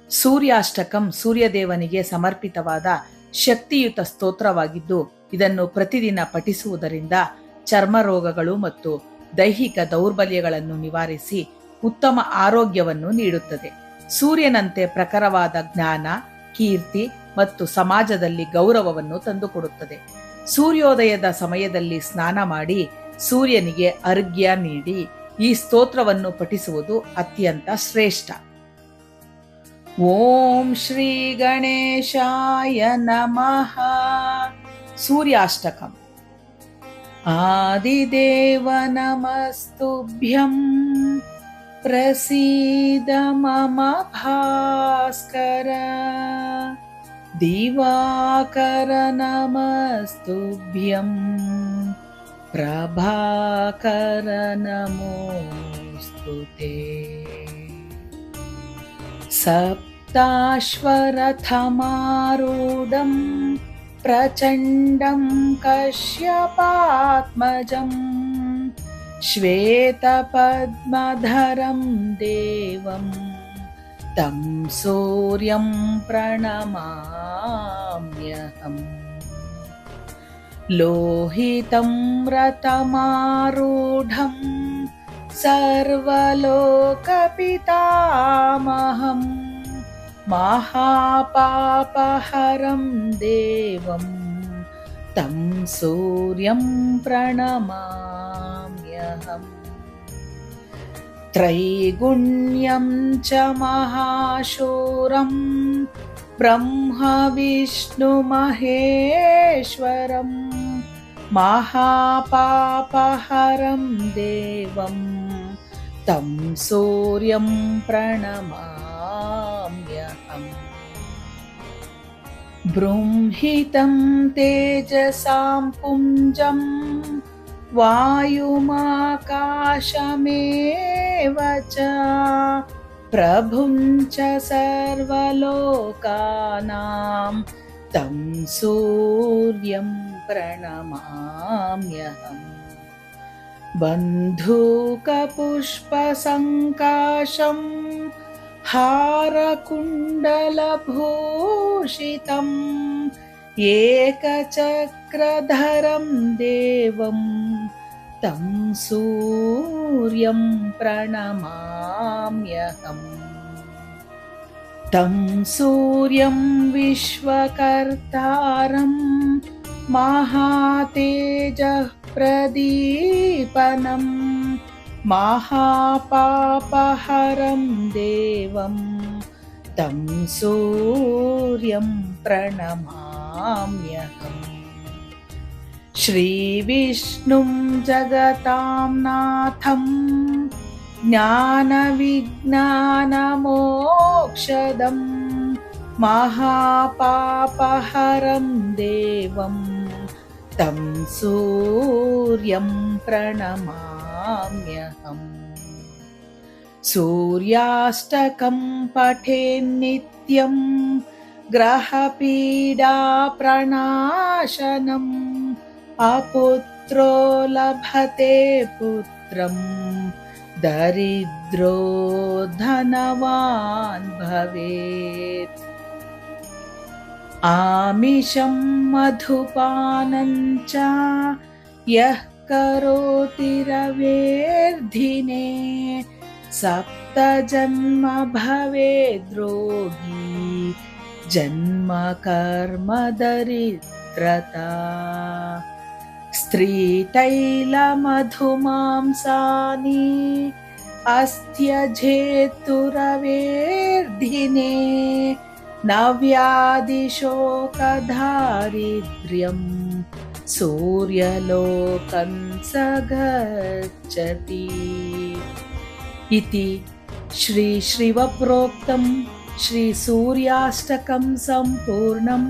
ಸೂರ್ಯಾಷ್ಟಕಂ ಸೂರ್ಯದೇವನಿಗೆ ಸಮರ್ಪಿತವಾದ ಶಕ್ತಿಯುತ ಸ್ತೋತ್ರವಾಗಿದ್ದು, ಇದನ್ನು ಪ್ರತಿದಿನ ಪಠಿಸುವುದರಿಂದ ಚರ್ಮ ರೋಗಗಳು ಮತ್ತು ದೈಹಿಕ ದೌರ್ಬಲ್ಯಗಳನ್ನು ನಿವಾರಿಸಿ ಉತ್ತಮ ಆರೋಗ್ಯವನ್ನು ನೀಡುತ್ತದೆ. ಸೂರ್ಯನಂತೆ ಪ್ರಖರವಾದ ಜ್ಞಾನ, ಕೀರ್ತಿ ಮತ್ತು ಸಮಾಜದಲ್ಲಿ ಗೌರವವನ್ನು ತಂದುಕೊಡುತ್ತದೆ. ಸೂರ್ಯೋದಯದ ಸಮಯದಲ್ಲಿ ಸ್ನಾನ ಮಾಡಿ ಸೂರ್ಯನಿಗೆ ಅರ್ಘ್ಯ ನೀಡಿ ಈ ಸ್ತೋತ್ರವನ್ನು ಪಠಿಸುವುದು ಅತ್ಯಂತ ಶ್ರೇಷ್ಠ. ಓಂ ಶ್ರೀ ಗಣೇಶಾಯ ನಮಃ. ಸೂರ್ಯಾಷ್ಟಕಂ. ಆದಿದೇವ ನಮಸ್ತುಭ್ಯಂ ಪ್ರಸೀದ ಮಮ ಭಾಸ್ಕರ. ದಿವಾಕರ ನಮಸ್ತುಭ್ಯಂ ಪ್ರಭಾಕರ ನಮೋಸ್ತುತೇ. ಸಪ್ತಾಶ್ವರಥಮಾರೂಢಂ ಪ್ರಚಂಡಂ ಕಶ್ಯಪಾತ್ಮಜಂ ಶ್ವೇತಪದ್ಮಧರಂ ದೇವಂ ತಂ ಸೂರ್ಯಂ ಪ್ರಣಮಾಮ್ಯಹಂ. ಲೋಹಿತಂ ರಥಮಾರೂಢಂ ಸರ್ವಲೋಕಪಿತಾಮಹಂ ಮಹಾಪಾಪಹರಂ ದೇವಂ ತಂ ಸೂರ್ಯಂ ಪ್ರಣಮಾಮ್ಯಹಂ. ತ್ರೈಗುಣ್ಯಂ ಚ ಮಹಾಶೂರಂ ಬ್ರಹ್ಮ ವಿಷ್ಣು ಮಹೇಶ್ವರಂ ಮಹಾಪಾಪಹರಂ ದೇವಂ ತಂ ಸೂರ್ಯಂ ಪ್ರಣಮಾಮ್ಯಹಂ. ಬೃಂಹಿತಂ ತೇಜಸಾಂ ಪುಂಜಂ ವಾಯುಮಾಕಾಶಮೇವ ಚ ಪ್ರಭುಂ ಚ ಸರ್ವಲೋಕಾನಾಂ ತಂ ಸೂರ್ಯಂ ಪ್ರಣಮಾಮ್ಯಹಂ. ಬಂಧೂಕಪುಷ್ಪಸಂಕಾಶಂ ಹಾರಕುಂಡಲಭೂಷಿತಂ ಏಕಚಕ್ರಧರಂ ದೇವಂ ತಂ ಸೂರ್ಯಂ ಪ್ರಣಮಾಮ್ಯಹಂ. ತಂ ಸೂರ್ಯಂ ವಿಶ್ವಕರ್ತಾರಂ ಮಹಾತೇಜಃ ಪ್ರದೀಪನಂ ಮಹಾಪಾಪಹರಂ ದೇವಂ ತಂ ಸೂರ್ಯಂ ಪ್ರಣಮಾಮ್ಯಹಂ. ಶ್ರೀವಿಷ್ಣುಂ ಜಗತಾಂ ನಾಥಂ ಜ್ಞಾನವಿಜ್ಞಾನಮೋಕ್ಷದಂ ಮಹಾಪಾಪಹರಂ ದೇವಂ ತಂ ಸೂರ್ಯಂ ಪ್ರಣಮಾಮ್ಯಹಂ. ಸೂರ್ಯಾಷ್ಟಕಂ ಪಠೇನ್ನಿತ್ಯಂ ಗ್ರಹಪೀಡಾ ಪ್ರಣಾಶನಂ ಅಪುತ್ರೋ ಲಭತೆ ಪುತ್ರಂ ದರಿದ್ರೋ ಧನವಾನ್ ಭವೇತ್. ಆಮಿಷಂ ಮಧುಪಾನಂಚ ಯಃ ಕರೋತಿ ರವೇರ್ಧಿನೇ ಸಪ್ತ ಜನ್ಮ ಭವೇದ್ರೋಗಿ ಜನ್ಮ ಕರ್ಮ ದರಿದ್ರತಾ. ಸ್ತ್ರೀತೈಲ ಮಧುಮಾಂಸಾನಿ ಅಸ್ತ್ಯಜೇತುರವೇರ್ಧಿನೇ ನವ್ಯಾದಿಶೋಕದಾರಿದ್ರ್ಯಂ ಸೂರ್ಯಲೋಕಂ ಸಗಚ್ಚತಿ. ಇತಿ ಶ್ರೀ ಶಿವಪ್ರೋಕ್ತಂ ಶ್ರೀ ಸೂರ್ಯಾಷ್ಟಕಂ ಸಂಪೂರ್ಣಂ.